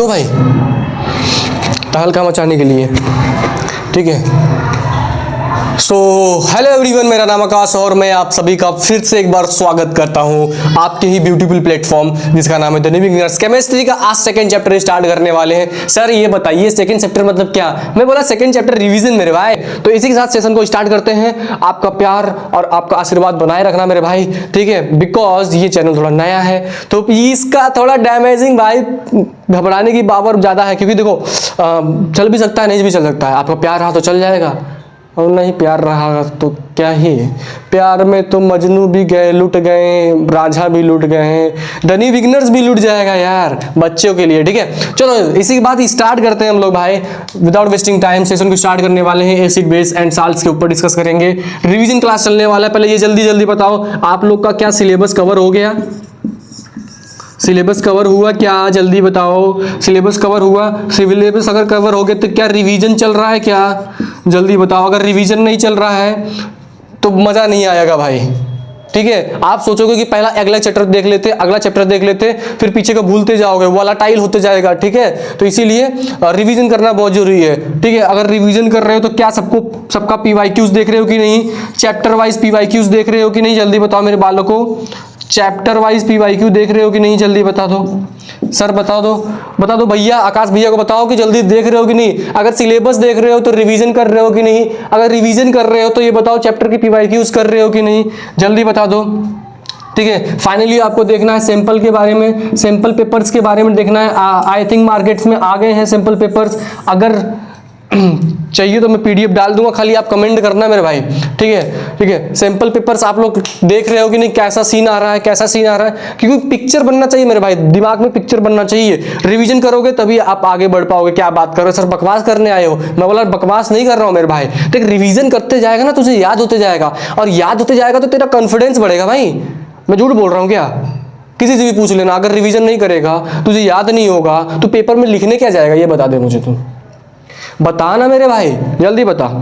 भाई, तहलका मचाने के लिए, ठीक है। सो हेलो एवरीवन, मेरा नाम आकाश और मैं आप सभी का फिर से एक बार स्वागत करता हूं आपके ही ब्यूटीफुल प्लेटफॉर्म जिसका नाम है द न्यू बिगिनर्स। केमिस्ट्री का आज सेकंड चैप्टर स्टार्ट करने वाले हैं। सर ये बताइए सेकंड चैप्टर मतलब क्या? मैं बोला सेकंड चैप्टर रिवीजन मेरे भाई। तो इसी के साथ सेशन को स्टार्ट करते हैं। आपका प्यार और आपका आशीर्वाद बनाए रखना मेरे भाई, ठीक है, बिकॉज ये चैनल थोड़ा नया है तो इसका थोड़ा डैमेजिंग भाई, घबराने की पावर ज्यादा है, क्योंकि देखो चल भी सकता है नहीं भी चल सकता है। आपका प्यार रहा तो चल जाएगा और नहीं प्यार रहा तो क्या ही। प्यार में तो मजनू भी गए, लुट गए, राझा भी लुट गए, द न्यू बिगिनर्स भी लुट जाएगा यार बच्चों के लिए, ठीक है। चलो इसी के बाद स्टार्ट करते हैं हम लोग भाई, विदाउट वेस्टिंग टाइम सेशन को स्टार्ट करने वाले हैं। एसिड बेस एंड साल्ट्स के ऊपर डिस्कस करेंगे। रिवीजन क्लास चलने वाला है। पहले ये जल्दी जल्दी बताओ आप लोग का क्या सिलेबस कवर हो गया? सिलेबस कवर हुआ क्या? जल्दी बताओ। सिलेबस कवर हुआ? सिलेबस अगर कवर हो गया तो क्या रिवीजन चल रहा है क्या? जल्दी बताओ। अगर रिवीजन नहीं चल रहा है तो मजा नहीं आएगा भाई, ठीक है। आप सोचोगे कि पहला अगला चैप्टर देख लेते, अगला चैप्टर देख लेते, फिर पीछे का भूलते जाओगे, वॉलेटाइल होते जाएगा, ठीक है। तो इसीलिए रिवीजन करना बहुत जरूरी है, ठीक है। अगर रिवीजन कर रहे हो तो क्या सबका पीवाईक्यूज देख रहे हो कि नहीं? चैप्टर वाइज पीवाईक्यूज देख रहे हो कि नहीं? जल्दी बताओ मेरे बालों को। चैप्टर वाइज पीवाईक्यू देख रहे हो कि नहीं? जल्दी बता दो सर, बता दो भैया, आकाश भैया को बताओ कि जल्दी देख रहे हो कि नहीं। अगर सिलेबस देख रहे हो तो रिवीजन कर रहे हो कि नहीं? अगर रिवीजन कर रहे हो तो ये बताओ चैप्टर के पीवाईक्यूज कर रहे हो कि नहीं? जल्दी बता दो, ठीक है। फाइनली आपको देखना है सैंपल के बारे में, सैंपल पेपर्स के बारे में देखना है। आई थिंक मार्केट्स में आ गए हैं सैंपल पेपर्स। अगर चाहिए तो मैं पीडीएफ डाल दूंगा, खाली आप कमेंट करना मेरे भाई, ठीक है, ठीक है। सैंपल पेपर्स आप लोग देख रहे हो कि नहीं? कैसा सीन आ रहा है, कैसा सीन आ रहा है? क्योंकि पिक्चर बनना चाहिए मेरे भाई, दिमाग में पिक्चर बनना चाहिए। रिवीजन करोगे तभी आप आगे बढ़ पाओगे। क्या बात कर रहे हो सर, बकवास करने आए हो? मैं बोला बकवास नहीं कर रहा हूं मेरे भाई। देख रिवीजन करते जाएगा ना तुझे याद होते जाएगा, और याद होते जाएगा तो तेरा कॉन्फिडेंस बढ़ेगा भाई। मैं झूठ बोल रहा हूँ क्या? किसी से भी पूछ लेना, अगर रिवीजन नहीं करेगा, तुझे याद नहीं होगा, तो पेपर में लिखने क्या जाएगा ये बता दे मुझे। तू बता ना मेरे भाई, जल्दी बता।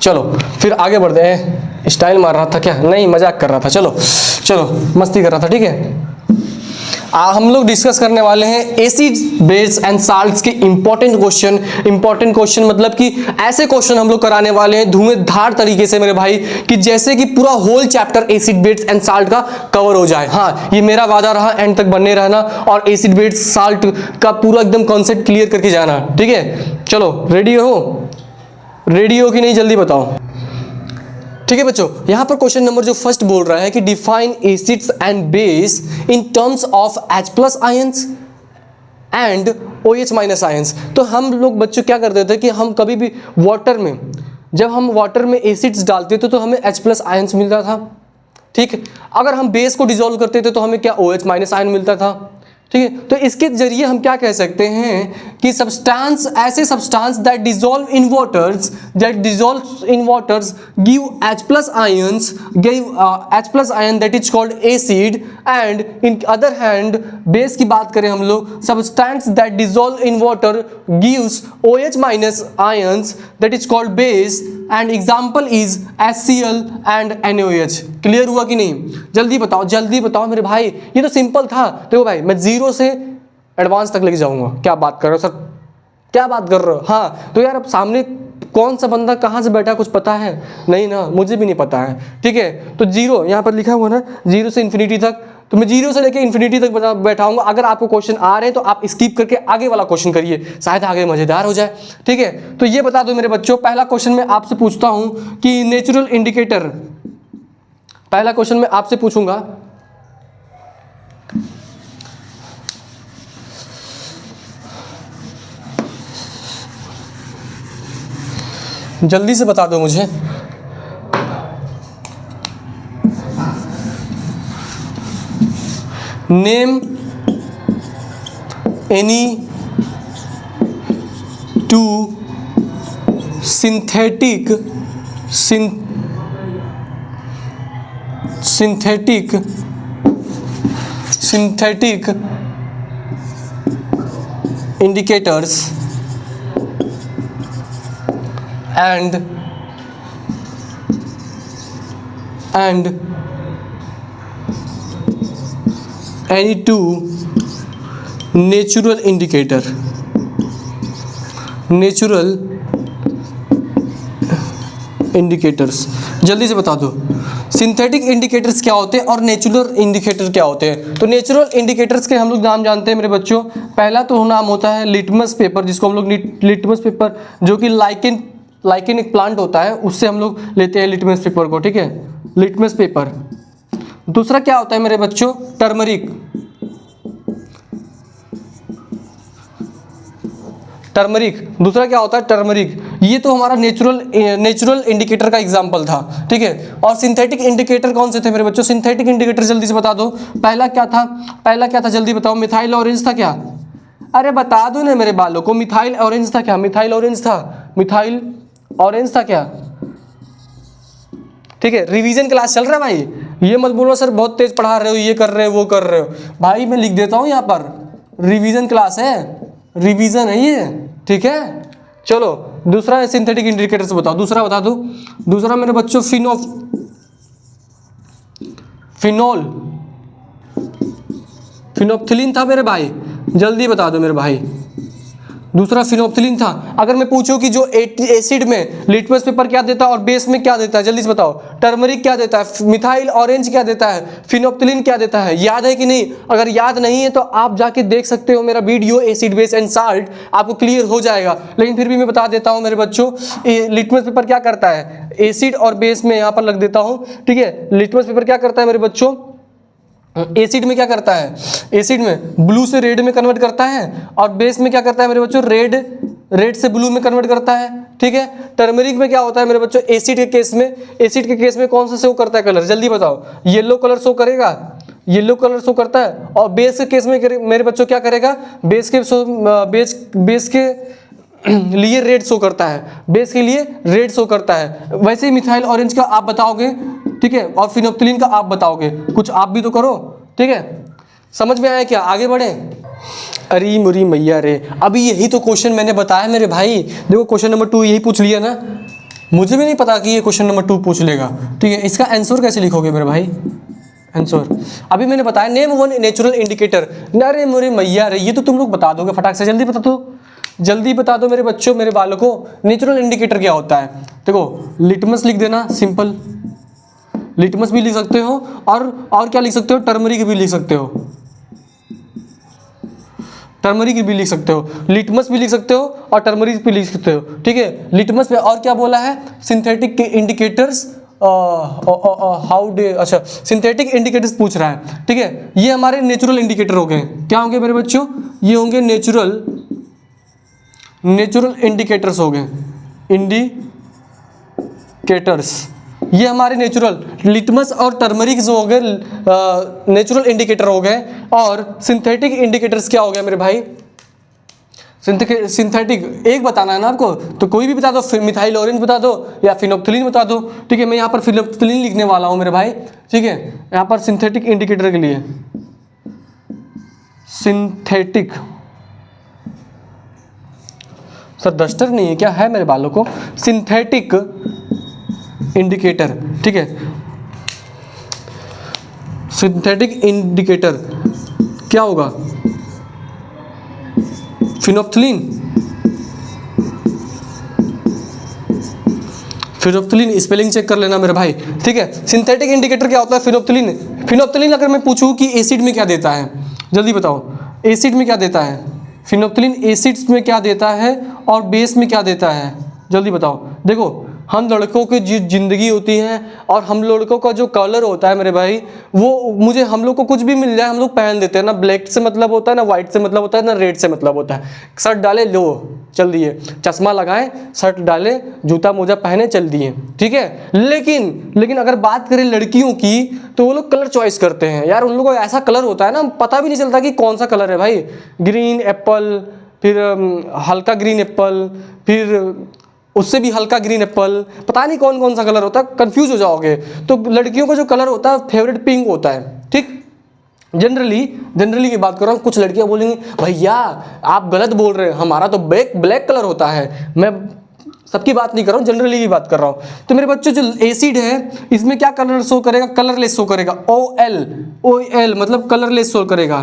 चलो फिर आगे बढ़ते हैं। स्टाइल मार रहा था क्या? नहीं, मजाक कर रहा था। चलो मस्ती कर रहा था, ठीक है। हम लोग डिस्कस करने वाले हैं एसिड बेस एंड साल्ट्स के इंपॉर्टेंट क्वेश्चन मतलब कि ऐसे क्वेश्चन हम लोग कराने वाले हैं धुआंधार तरीके से मेरे भाई, कि जैसे कि पूरा whole chapter acid base and salt का कवर हो जाए। हाँ, ये मेरा वादा रहा, एंड तक बने रहना और एसिड बेस साल्ट का पूरा एकदम कॉन्सेप्ट क्लियर करके जाना, ठीक है। चलो रेडी हो कि नहीं? जल्दी बताओ, ठीक है बच्चों। यहां पर क्वेश्चन नंबर जो फर्स्ट बोल रहा है कि define acids and base in terms of H+ ions and OH- ions. तो हम लोग बच्चों क्या करते थे कि हम कभी भी वाटर में, जब हम वाटर में एसिड्स डालते थे तो हमें H+ आयंस मिलता था, ठीक है। अगर हम बेस को डिसॉल्व करते थे तो हमें क्या OH- आयन मिलता था, ठीक है। तो इसके जरिए हम क्या कह सकते हैं कि ऐसे substance that dissolve in waters give H+ ion that is called acid, and in other hand base की बात करें हम लोग, substance that dissolve in water gives OH- ions that is called base, and example is HCl and NaOH। Clear हुआ कि नहीं? जल्दी बताओ मेरे भाई। ये तो सिंपल था। देखो भाई, मैं जीरो से एडवांस तक लेके जाऊंगा। क्या बात कर रहे हो सर, क्या बात कर रहे हो? हाँ तो यार अब सामने कौन सा बंदा कहाँ से बैठा कुछ पता है? नहीं ना, मुझे भी नहीं पता है, ठीक है। तो जीरो यहाँ पर लिखा हुआ ना, जीरो से इन्फिनिटी तक, तो मैं जीरो से लेके इन्फिनिटी तक बैठाऊंगा। अगर आपको क्वेश्चन आ रहे हैं तो आप स्किप करके आगे वाला क्वेश्चन करिए, शायद आगे मजेदार हो जाए, ठीक है। तो ये बता दो मेरे बच्चों, पहला क्वेश्चन मैं आपसे पूछता हूं कि नेचुरल इंडिकेटर, पहला क्वेश्चन मैं आपसे पूछूंगा, जल्दी से बता दो मुझे। Name any two synthetic indicators and any two natural indicator, natural indicators, जल्दी से बता दो सिंथेटिक इंडिकेटर्स क्या होते हैं और नेचुरल इंडिकेटर क्या होते हैं। तो नेचुरल इंडिकेटर्स के हम लोग नाम जानते हैं मेरे बच्चों। पहला तो नाम होता है लिटमस पेपर, जिसको हम लोग लिटमस पेपर, जो कि लाइकेन एक प्लांट होता है, उससे हम लोग लेते हैं लिटमस पेपर को, ठीक है, लिटमस पेपर। दूसरा क्या होता है मेरे बच्चों, टर्मरिक, टर्मरिक, दूसरा क्या होता है टर्मरिक। ये तो हमारा नेचुरल इंडिकेटर का एग्जांपल था, ठीक है। और सिंथेटिक इंडिकेटर कौन से थे मेरे बच्चों, सिंथेटिक इंडिकेटर जल्दी से बता दो। पहला क्या था जल्दी बताओ, मिथाइल ऑरेंज था क्या, अरे बता दो ना मेरे बालों को, मिथाइल ऑरेंज था क्या, मिथाइल ऑरेंज था क्या, ठीक है। रिवीजन क्लास चल रहा है भाई, ये मत बोलो सर बहुत तेज पढ़ा रहे हो, ये कर रहे हो वो कर रहे हो, भाई मैं लिख देता हूँ यहाँ पर रिवीजन क्लास है, रिवीजन है ये, ठीक है। चलो दूसरा है सिंथेटिक इंडिकेटर्स बताओ, दूसरा बता दो। दूसरा मेरे बच्चों फिनोप्थिलीन था मेरे भाई, जल्दी बता दो मेरे भाई। दूसरा फिनोप्थिलीन था। अगर मैं पूछूं कि जो एसिड में लिटमस पेपर क्या देता है और बेस में क्या देता है, जल्दी से बताओ। टर्मरिक क्या देता है, मिथाइल ऑरेंज क्या देता है, फिनोप्थिलीन क्या देता है, याद है कि नहीं। अगर याद नहीं है तो आप जाके देख सकते हो मेरा video acid base and salt, आपको क्लियर हो जाएगा। लेकिन फिर भी मैं बता देता हूँ मेरे बच्चों, लिटमस पेपर क्या करता है, एसिड और बेस में यहाँ पर लग देता हूँ, ठीक है। लिटमस पेपर क्या करता है मेरे बच्चों, एसिड में क्या करता है, एसिड में ब्लू से रेड में कन्वर्ट करता है, और बेस में क्या करता है मेरे बच्चों, रेड से ब्लू में कन्वर्ट करता है, ठीक है। टर्मरिक में क्या होता है मेरे बच्चों, एसिड के केस में कौन सा शो करता है कलर, जल्दी बताओ। येलो कलर शो करेगा, येलो कलर शो करता है। और बेस के केस में मेरे बच्चों क्या करेगा, बेस के लिए रेड शो करता है, बेस के लिए रेड शो करता है। वैसे ही मिथाइल ऑरेंज का आप बताओगे, ठीक है, और फिनोप्थिलीन का आप बताओगे, कुछ आप भी तो करो, ठीक है। समझ में आया क्या, आगे बढ़े। अरे मुरी मैया रे, अभी यही तो क्वेश्चन मैंने बताया मेरे भाई। देखो क्वेश्चन नंबर 2 यही पूछ लिया ना, मुझे भी नहीं पता कि ये क्वेश्चन नंबर 2 पूछ लेगा, ठीक है। इसका आंसर कैसे लिखोगे मेरे भाई, आंसर अभी मैंने बताया, नेम वन नेचुरल इंडिकेटर। अरे मुरी मैया रे, ये तो तुम लोग बता दोगे फटाक से, जल्दी बता दो, जल्दी बता दो मेरे बच्चों, मेरे बालों को। नेचुरल इंडिकेटर क्या होता है, देखो लिटमस लिख देना, सिंपल लिटमस भी लिख सकते हो, और क्या लिख सकते हो, टर्मरिक भी लिख सकते हो, टर्मरिक भी लिख सकते हो, लिटमस भी लिख सकते हो और टर्मरिक भी लिख सकते हो, ठीक है। लिटमस पे और क्या बोला है, सिंथेटिक इंडिकेटर्स, अच्छा सिंथेटिक इंडिकेटर्स पूछ रहा है, ठीक है। ये हमारे नेचुरल इंडिकेटर हो गए, क्या होंगे मेरे बच्चों, ये होंगे नेचुरल इंडिकेटर्स हो गए, इंडिकेटर्स, ये हमारे नेचुरल। लिटमस और टर्मरिक जो हो गए नेचुरल इंडिकेटर हो गए, और सिंथेटिक इंडिकेटर्स क्या हो गया मेरे भाई, सिंथेटिक एक बताना है ना आपको, तो कोई भी बता दो, मिथाइल ऑरेंज बता दो या फिनोप्थिलीन बता दो, ठीक है। मैं यहाँ पर फिनोप्थिलीन लिखने वाला हूँ मेरे भाई, ठीक है। यहाँ पर सिंथेटिक इंडिकेटर के लिए सिंथेटिक, सर डस्टर नहीं है क्या, है मेरे बालों को, सिंथेटिक इंडिकेटर, ठीक है। सिंथेटिक इंडिकेटर क्या होगा, फिनोप्थिलीन, स्पेलिंग चेक कर लेना मेरे भाई, ठीक है। सिंथेटिक इंडिकेटर क्या होता है, फिनोप्थिलीन अगर मैं पूछूं कि एसिड में क्या देता है, जल्दी बताओ, एसिड में क्या देता है, फिनोप्थिलीन एसिड्स में क्या देता है और बेस में क्या देता है, जल्दी बताओ। देखो हम लड़कों की जिंदगी होती है, और हम लड़कों का जो कलर होता है मेरे भाई, वो हम लोग को कुछ भी मिल जाए हम लोग पहन देते हैं ना। ब्लैक से मतलब होता है ना, व्हाइट से मतलब होता है ना, रेड से मतलब होता है। शर्ट डाले लो चल दिए, चश्मा लगाए, शर्ट डाले, जूता मोजा पहने, चल दिए, ठीक है। लेकिन अगर बात करें लड़कियों की, तो वो लोग कलर चॉइस करते हैं यार। उन लोगों को ऐसा कलर होता है ना, पता भी नहीं चलता कि कौन सा कलर है भाई। ग्रीन एप्पल, फिर हल्का ग्रीन एप्पल, फिर उससे भी हल्का ग्रीन एप्पल, पता नहीं कौन कौन सा कलर होता है, कंफ्यूज हो जाओगे। तो लड़कियों का जो कलर होता है फेवरेट पिंक होता है, ठीक। जनरली की बात कर रहा हूँ। कुछ लड़कियां बोलेंगी भैया आप गलत बोल रहे हैं, हमारा तो ब्लैक कलर होता है। मैं सबकी बात नहीं कर रहा हूँ, जनरली की बात कर रहा हूँ। तो मेरे बच्चों जो एसिड है, इसमें क्या कलर शो करेगा, कलरलेस शो करेगा। OL मतलब कलरलेस शो करेगा,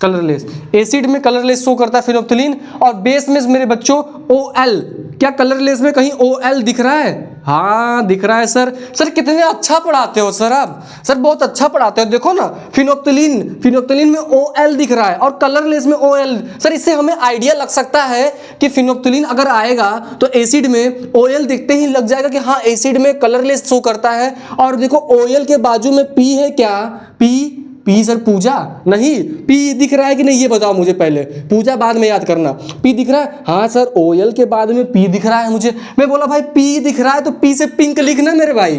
कलरलेस। एसिड में कलरलेस शो करता है फिनोप्थिलीन, और बेस में मेरे बच्चों OL। क्या कलरलेस में कहीं OL दिख रहा है? हाँ दिख रहा है सर। सर कितने अच्छा पढ़ाते हो सर आप, सर बहुत अच्छा पढ़ाते हो। देखो ना फिनोप्थिलीन में OL दिख रहा है और कलरलेस में OL। सर इससे हमें आइडिया लग सकता है कि फिनोप्थिलीन अगर आएगा तो एसिड में OL दिखते ही लग जाएगा कि हाँ एसिड में कलरलेस शो करता है। और देखो OL के बाजू में P है क्या? पी सर पूजा नहीं, पी दिख रहा है कि नहीं ये बताओ मुझे पहले, पूजा बाद में याद करना। पी दिख रहा है? हाँ सर OL के बाद में पी दिख रहा है मुझे। मैं बोला भाई पी दिख रहा है तो पी से पिंक लिखना मेरे भाई,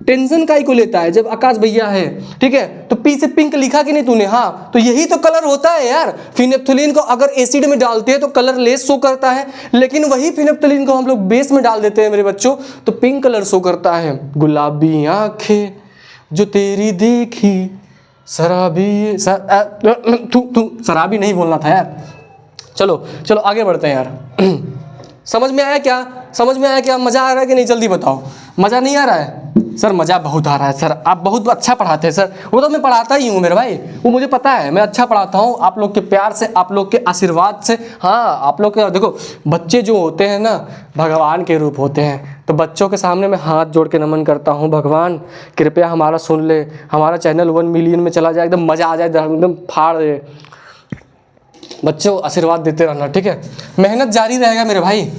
टेंशन काहे को लेता है जब आकाश भैया है, ठीक है। तो पी से पिंक लिखा कि नहीं तूने? हाँ, तो यही तो कलर होता है यार। फिनोप्थिलीन को अगर एसिड में डालते हैं तो कलरलेस शो करता है, लेकिन वही फिनोप्थिलीन को हम लोग बेस में डाल देते हैं मेरे बच्चों तो पिंक कलर शो करता है। गुलाबी आंखें जो तेरी देखी शराबी शराबी नहीं बोलना था यार। चलो आगे बढ़ते हैं यार। समझ में आया क्या? मजा आ रहा है कि नहीं? जल्दी बताओ। मजा नहीं आ रहा है? सर मजा बहुत आ रहा है सर, आप बहुत अच्छा पढ़ाते हैं सर। वो तो मैं पढ़ाता ही हूँ मेरे भाई, वो मुझे पता है मैं अच्छा पढ़ाता हूँ, आप लोग के प्यार से, आप लोग के आशीर्वाद से। हाँ आप लोग के देखो, बच्चे जो होते हैं ना भगवान के रूप होते हैं, तो बच्चों के सामने मैं हाथ जोड़ के नमन करता हूँ, भगवान कृपया हमारा सुन ले, हमारा चैनल 1 मिलियन में चला जाए, एकदम मज़ा आ जाए, एकदम फाड़ दे। बच्चों को आशीर्वाद देते रहना, ठीक है। मेहनत जारी रहेगा मेरे भाई।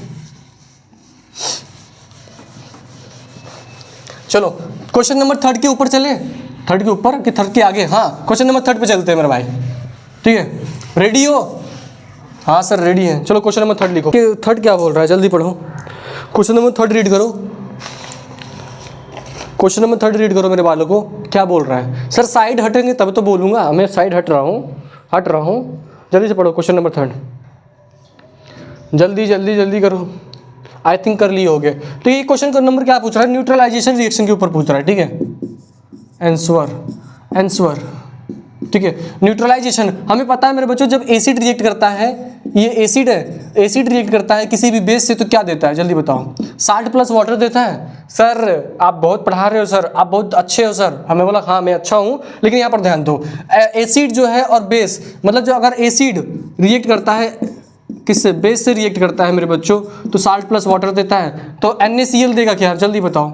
चलो क्वेश्चन नंबर 3 के ऊपर चले। 3 के ऊपर कि 3 के आगे? हाँ क्वेश्चन नंबर 3 पे चलते हैं मेरे भाई, ठीक है। रेडी हो? हाँ सर रेडी है। चलो क्वेश्चन नंबर 3 लिखो। 3 क्या बोल रहा है, जल्दी पढ़ो। क्वेश्चन नंबर 3 रीड करो। क्वेश्चन नंबर 3 रीड करो मेरे बालों को, क्या बोल रहा है? सर साइड हटेंगे तब तो बोलूँगा, मैं साइड हट रहा हूँ। जल्दी से पढ़ो क्वेश्चन नंबर 3, जल्दी करो। आई थिंक कर लिए होगे। तो ये क्वेश्चन का नंबर क्या पूछ रहा है? न्यूट्रलाइजेशन रिएक्शन के ऊपर पूछ रहा है, ठीक है। आंसर, ठीक है। न्यूट्रलाइजेशन हमें पता है मेरे बच्चों, जब एसिड रिएक्ट करता है, ये एसिड है, एसिड रिएक्ट करता है किसी भी बेस से तो क्या देता है? जल्दी बताओ। साल्ट प्लस वाटर देता है। सर आप बहुत पढ़ा रहे हो सर, आप बहुत अच्छे हो सर। हमें बोला हाँ मैं अच्छा हूँ, लेकिन यहाँ पर ध्यान दो, एसिड जो है और बेस, मतलब जो अगर एसिड रिएक्ट करता है किससे? बेस से रिएक्ट करता है मेरे बच्चों, तो साल्ट प्लस वाटर देता है। तो NaCl देगा क्या? जल्दी बताओ।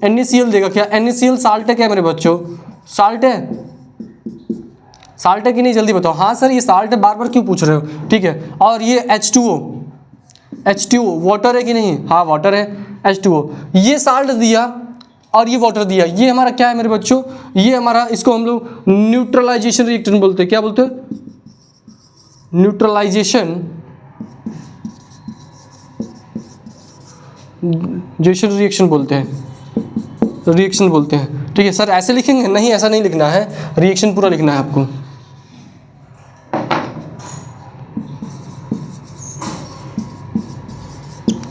NaCl देगा क्या? NaCl साल्ट है क्या मेरे बच्चों? साल्ट है कि नहीं? जल्दी बताओ। हाँ सर ये साल्ट है, बार बार क्यों पूछ रहे हो, ठीक है। और ये H2O वाटर है कि नहीं? हाँ वाटर है, H2O। ये साल्ट दिया और ये वाटर दिया, ये हमारा क्या है मेरे बच्चों? ये हमारा, इसको हम लोग न्यूट्रलाइजेशन रिएक्शन बोलते हैं। क्या बोलते हैं? न्यूट्रलाइजेशन रिएक्शन बोलते हैं, ठीक है। सर ऐसे लिखेंगे? नहीं ऐसा नहीं लिखना है, रिएक्शन पूरा लिखना है आपको।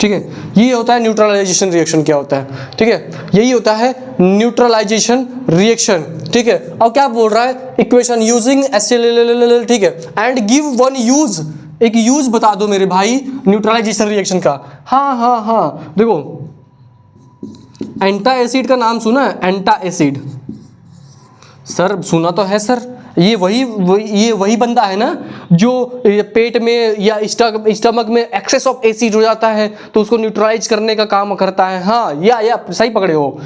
ठीक है, ये होता है न्यूट्रलाइजेशन रिएक्शन। क्या होता है? ठीक है, यही होता है न्यूट्रलाइजेशन रिएक्शन, ठीक है। और क्या बोल रहा है? इक्वेशन यूजिंग HCl, ठीक है, एंड गिव वन यूज, एक यूज बता दो मेरे भाई न्यूट्रलाइजेशन रिएक्शन का। हाँ देखो, एंटा एसिड का नाम सुना है? एंटा एसिड सर सुना तो है सर। ये वही बंदा है ना जो पेट में या स्टमक में एक्सेस ऑफ एसिड हो जाता है तो उसको न्यूट्रलाइज करने का काम करता है। हाँ या सही पकड़े हो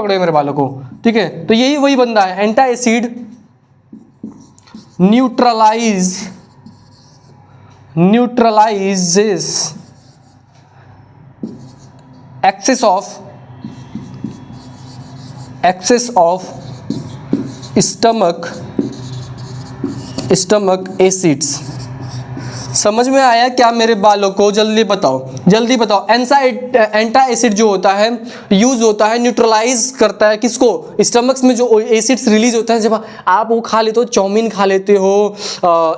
मेरे बालों को, ठीक है। तो यही वही बंदा है, antacid neutralizes excess of stomach acids. समझ में आया क्या मेरे बालों को? जल्दी बताओ। एंटा एसिड जो होता है यूज होता है, न्यूट्रलाइज करता है किसको? स्टमक्स में जो एसिड्स रिलीज होता है। जब आप वो खा लेते हो, चाउमीन खा लेते हो,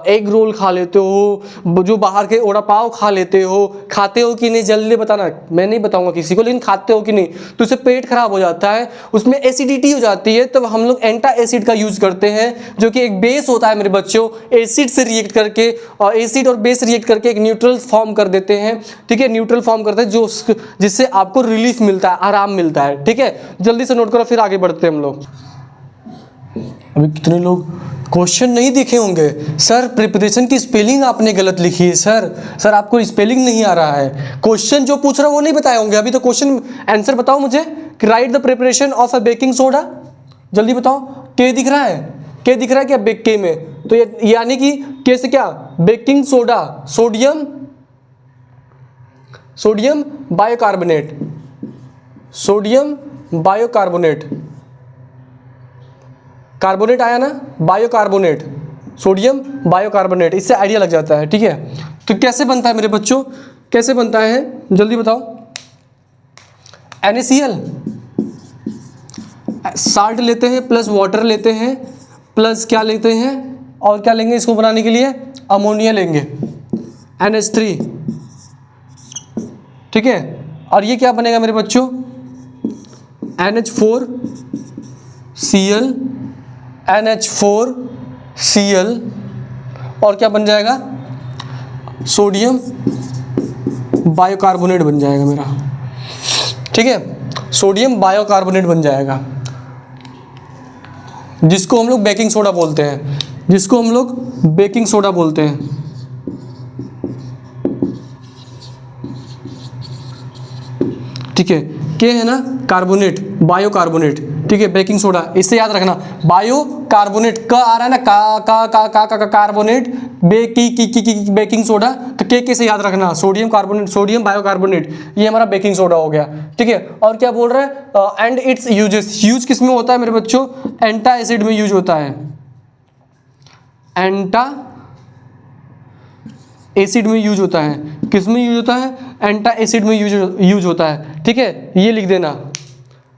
एग रोल खा लेते हो, जो बाहर के वड़ा पाव खा लेते हो, खाते हो कि नहीं? जल्दी बताना, मैं नहीं बताऊंगा किसी को, लेकिन खाते हो कि नहीं? तो उससे पेट खराब हो जाता है, उसमें एसिडिटी हो जाती है, तब हम लोग एंटा एसिड का यूज करते हैं, जो कि एक बेस होता है मेरे बच्चों। एसिड से रिएक्ट करके, और एसिड और बेस रिएक्ट करके एक न्यूट्रल फॉर्म कर देते हैं, ठीक है। न्यूट्रल फॉर्म करते हैं जिससे आपको रिलीफ मिलता है, आराम मिलता है, ठीक है। जल्दी से नोट करो, फिर आगे बढ़ते हैं हम लोग। अभी कितने लोग क्वेश्चन नहीं दिखे होंगे सर, प्रिपरेशन की स्पेलिंग आपने गलत लिखी है सर आपको स्पेलिंग नहीं आ रहा है, क्वेश्चन जो पूछ रहा है वो नहीं बताए होंगे। अभी तो क्वेश्चन आंसर बताओ मुझे कि right the preparation of a baking soda, जल्दी बताओ। के दिख रहा है, के दिख रहा है क्या के में, तो यानी कि के से क्या, baking soda, sodium bicarbonate, sodium bicarbonate, carbonate आया ना, बायोकार्बोनेट, सोडियम बायोकार्बोनेट, इससे आइडिया लग जाता है। ठीक है, तो कैसे बनता है मेरे बच्चों, कैसे बनता है जल्दी बताओ। NaCl, साल्ट लेते हैं प्लस वाटर लेते हैं प्लस क्या लेते हैं, और क्या लेंगे इसको बनाने के लिए, अमोनिया लेंगे, NH3। ठीक है, और ये क्या बनेगा मेरे बच्चों, NH4Cl, NH4Cl, और क्या बन जाएगा, सोडियम बायोकार्बोनेट बन जाएगा मेरा। ठीक है, सोडियम बायोकार्बोनेट बन जाएगा, जिसको हम लोग बेकिंग सोडा बोलते हैं, जिसको हम लोग बेकिंग सोडा बोलते हैं। ठीक है, के है ना कार्बोनेट, बायोकार्बोनेट। ठीक है, बेकिंग सोडा, इससे याद रखना बायोकार्बोनेट, क आ रहा है ना, का कार्बोनेट, की बेकिंग सोडा, तो के से याद रखना, सोडियम कार्बोनेट, सोडियम बायोकार्बोनेट, ये हमारा बेकिंग सोडा हो गया। ठीक है, और क्या बोल रहा है, एंड इट्स यूजेस, यूज किस में होता है मेरे बच्चों, एंटा एसिड में यूज होता है, एंटा एसिड में यूज होता है, किस में यूज होता है, एंटा एसिड में यूज होता है। ठीक है, ये लिख देना।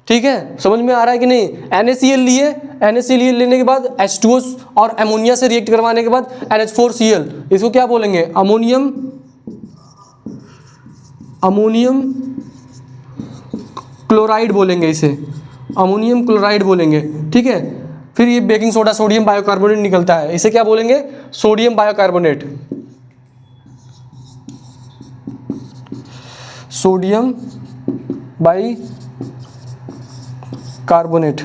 ठीक है, समझ में आ रहा है कि नहीं। NaCl लिए, NaCl लेने के बाद H2O और अमोनिया से रिएक्ट करवाने के बाद NH4Cl, इसको क्या बोलेंगे, अमोनियम क्लोराइड बोलेंगे, इसे अमोनियम क्लोराइड बोलेंगे। ठीक है, फिर ये बेकिंग सोडा, सोडियम बायोकार्बोनेट निकलता है, इसे क्या बोलेंगे, सोडियम बायोकार्बोनेट, सोडियम बाइकार्बोनेट।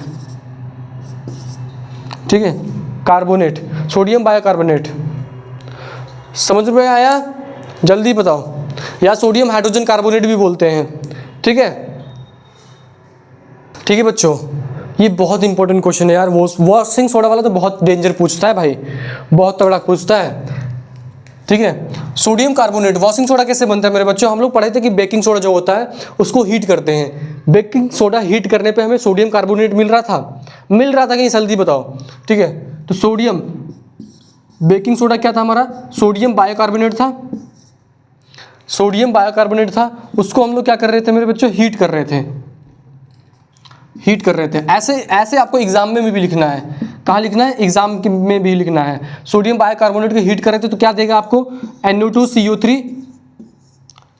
ठीक है, कार्बोनेट, सोडियम बायोकार्बोनेट, समझ में आया, जल्दी बताओ। या सोडियम हाइड्रोजन कार्बोनेट भी बोलते हैं। ठीक है, ठीक है बच्चों, ये बहुत इंपॉर्टेंट क्वेश्चन है यार, वॉशिंग सोडा वाला तो बहुत डेंजर पूछता है भाई, बहुत तगड़ा पूछता है। ठीक है, सोडियम कार्बोनेट, वॉशिंग सोडा कैसे बनता है मेरे बच्चों, हम लोग पढ़े थे कि बेकिंग सोडा जो होता है उसको हीट करते हैं, बेकिंग सोडा हीट करने पे हमें सोडियम कार्बोनेट मिल रहा था कहीं, जल्दी बताओ। ठीक है, तो सोडियम, बेकिंग सोडा क्या था हमारा, सोडियम बायोकार्बोनेट था, सोडियम बायोकार्बोनेट था, उसको हम लोग क्या कर रहे थे मेरे बच्चों, हीट कर रहे थे, हीट कर रहे थे। ऐसे आपको एग्जाम में भी लिखना है, कहाँ लिखना है, एग्जाम में भी लिखना है। सोडियम बायोकार्बोनेट को हीट कर रहे थे तो क्या देगा आपको, NO2CO3।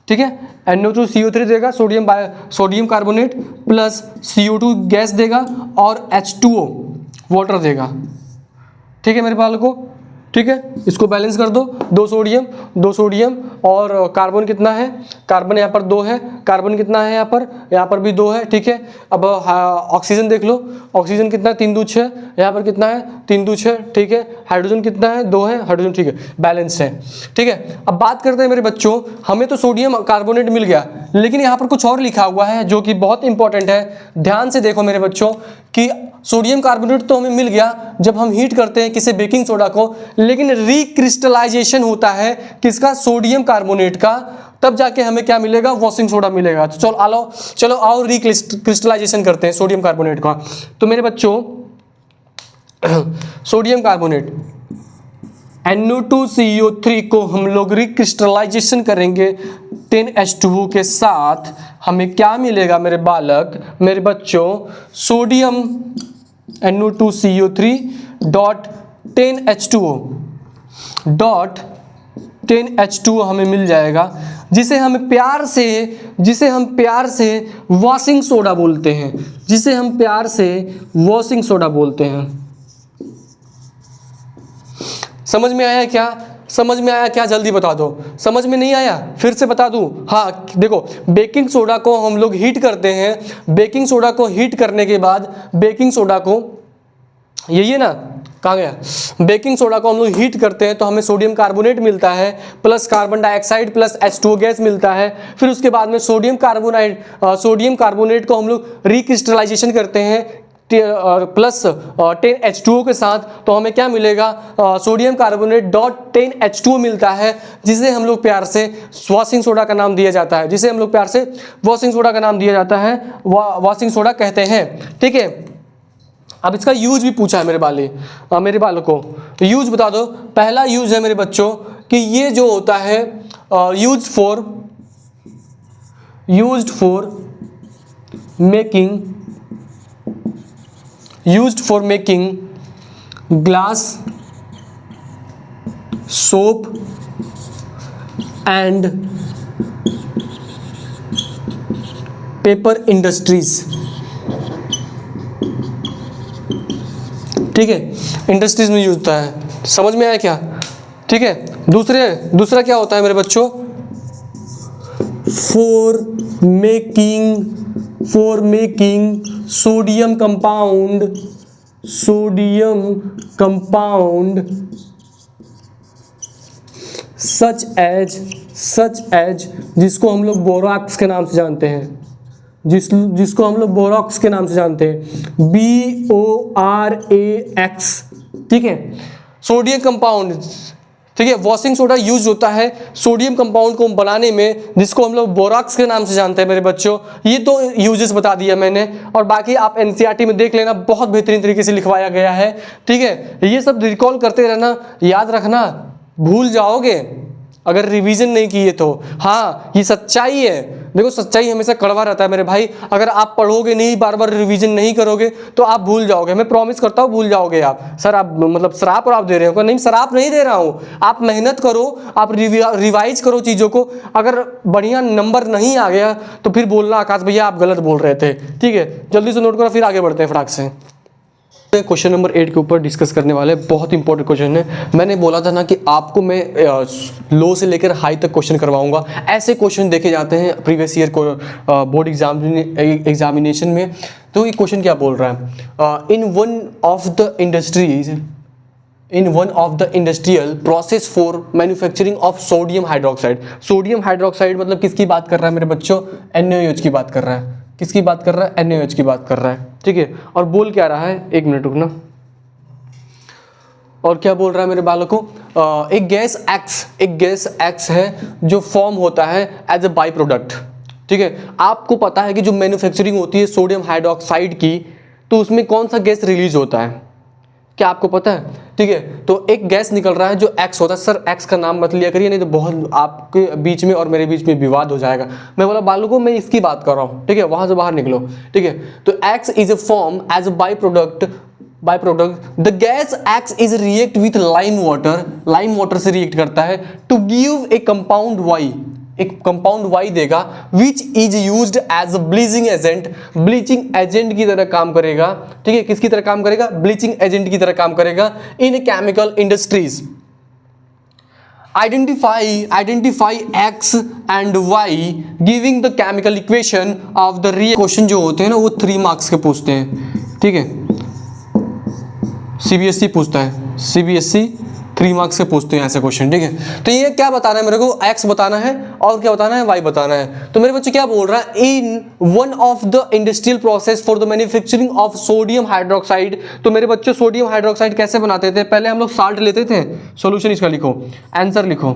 ठीक है, NO2CO3 देगा, sodium carbonate plus CO2 gas देगा और H2O वाटर देगा। ठीक है मेरे पाल को, ठीक है, इसको बैलेंस कर दो, दो सोडियम और कार्बन कितना है, कार्बन यहाँ पर 2 है, कार्बन कितना है यहाँ पर भी 2 है। ठीक है, अब ऑक्सीजन देख लो, ऑक्सीजन कितना है, 3 2 6, यहाँ पर कितना है, 3 2 6। ठीक है, हाइड्रोजन कितना है, 2 है हाइड्रोजन। ठीक है, बैलेंस है। ठीक है, अब बात करते हैं मेरे बच्चों, हमें तो सोडियम कार्बोनेट मिल गया, लेकिन यहाँ पर कुछ और लिखा हुआ है जो कि बहुत इंपॉर्टेंट है। ध्यान से देखो मेरे बच्चों कि सोडियम कार्बोनेट तो हमें मिल गया जब हम हीट करते हैं किसी बेकिंग सोडा को, लेकिन रिक्रिस्टलाइजेशन होता है किसका, सोडियम कार्बोनेट का, तब जाके हमें क्या मिलेगा, वॉशिंग सोडा मिलेगा। तो चलो आओ रिक्रिस्टलाइजेशन करते हैं सोडियम कार्बोनेट का। तो मेरे बच्चों सोडियम कार्बोनेट NO2CO3 को हम लोग रिक्रिस्टलाइजेशन करेंगे 10H2O के साथ, हमें क्या मिलेगा मेरे बालक, मेरे बच्चों, सोडियम NO2CO3 डॉट 10H2O हमें मिल जाएगा, जिसे हम प्यार से वॉशिंग सोडा बोलते हैं, जिसे हम प्यार से वॉशिंग सोडा बोलते हैं। समझ में आया क्या, समझ में आया क्या, जल्दी बता दो। समझ में नहीं आया फिर से बता दूं। हाँ देखो, बेकिंग सोडा को हम लोग हीट करते हैं, बेकिंग सोडा को हीट करने के बाद बेकिंग सोडा को, यही है ना, कहाँ गया, बेकिंग सोडा को हम लोग हीट करते हैं तो हमें सोडियम कार्बोनेट मिलता है plus carbon dioxide plus H2O gas मिलता है। फिर उसके बाद में सोडियम कार्बोनेट को हम लोग रिक्रिस्टलाइजेशन करते हैं प्लस 10H2O के साथ, तो हमें क्या मिलेगा, सोडियम कार्बोनेट डॉट 10H2O मिलता है, जिसे हम लोग प्यार से वॉशिंग सोडा का नाम दिया जाता है, जिसे हम लोग प्यार से वॉशिंग सोडा का नाम दिया जाता है, वॉशिंग सोडा कहते हैं। ठीक है, अब इसका यूज भी पूछा है मेरे बालों को, यूज बता दो। पहला यूज है मेरे बच्चों कि ये जो होता है used for making glass soap and paper industries. ठीक है, इंडस्ट्रीज में यूज होता है, समझ में आया क्या? ठीक है, दूसरा क्या होता है मेरे बच्चों, for making sodium compound such as जिसको हम लोग बोरॉक्स के नाम से जानते हैं, जिसको हम लोग बोरॉक्स के नाम से जानते हैं, BORAX। ठीक है, सोडियम कंपाउंड। ठीक है, वॉशिंग सोडा यूज होता है सोडियम कंपाउंड को बनाने में, जिसको हम लोग बोरॉक्स के नाम से जानते हैं मेरे बच्चों। ये तो यूजेस बता दिया मैंने, और बाकी आप NCERT में देख लेना, बहुत बेहतरीन तरीके से लिखवाया गया है। ठीक है, ये सब रिकॉल करते रहना, याद रखना, भूल जाओगे अगर रिवीजन नहीं किए तो। हाँ, ये सच्चाई है, देखो सच्चाई हमेशा कड़वा रहता है मेरे भाई। अगर आप पढ़ोगे नहीं, बार बार रिवीजन नहीं करोगे तो आप भूल जाओगे, मैं प्रॉमिस करता हूँ भूल जाओगे आप। सर आप मतलब श्राप और आप दे रहे हो? नहीं, श्राप नहीं दे रहा हूँ, आप मेहनत करो, आप रिवाइज करो चीज़ों को। अगर बढ़िया नंबर नहीं आ गया तो फिर बोलना आकाश भैया आप गलत बोल रहे थे। ठीक है, जल्दी से नोट करो, फिर आगे बढ़ते हैं फटाक से। क्वेश्चन नंबर 8 के ऊपर डिस्कस करने वाले, बहुत इंपॉर्टेंट क्वेश्चन है। मैंने बोला था ना कि आपको मैं लो से लेकर हाई तक क्वेश्चन करवाऊंगा। ऐसे क्वेश्चन देखे जाते हैं प्रीवियस ईयर को बोर्ड एग्जामिनेशन में। तो ये क्वेश्चन क्या बोल रहा है, in one of the industrial process for manufacturing of sodium hydroxide. Sodium hydroxide मतलब किसकी बात कर रहा है मेरे बच्चों, NaOH की बात कर रहा है। किसकी बात कर रहा है, NaOH की बात कर रहा है। ठीक है, और बोल क्या रहा है, एक मिनट रुकना, और क्या बोल रहा है मेरे बालों को, एक गैस एक्स है जो फॉर्म होता है एज अ बाई प्रोडक्ट। ठीक है, आपको पता है कि जो मैन्युफैक्चरिंग होती है सोडियम हाइड्रोक्साइड की, तो उसमें कौन सा गैस रिलीज होता है, क्या आपको पता है? ठीक है, तो एक गैस निकल रहा है जो एक्स होता है। सर एक्स का नाम मत लिया करिए, नहीं तो बहुत आपके बीच में और मेरे बीच में विवाद हो जाएगा। मैं बोला बालू को, मैं इसकी बात कर रहा हूँ। ठीक है, वहां से बाहर निकलो। ठीक है, तो X is a form as a by product the gas X is react with lime water से रिएक्ट करता है to give a compound Y, एक कंपाउंड वाई देगा, which is used as a bleaching agent की तरह काम करेगा। ठीक है, किसकी तरह काम करेगा, ब्लीचिंग एजेंट की तरह काम करेगा in chemical industries. Identify X and Y giving the chemical equation of the reaction. Question जो होते हैं ना वो 3 मार्क्स के पूछते हैं। ठीक है, CBSE पूछता है, CBSE 3 मार्क्स के पूछते हैं ऐसे क्वेश्चन। ठीक है, तो ये क्या बताना है मेरे को, एक्स बताना है और क्या बताना है, वाई बताना है। तो मेरे बच्चे क्या बोल रहा है, in one of the industrial process for the manufacturing of sodium hydroxide. तो मेरे बच्चे सोडियम हाइड्रोक्साइड कैसे बनाते थे, पहले हम लोग साल्ट लेते थे। सोल्यूशन इसका लिखो, आंसर लिखो।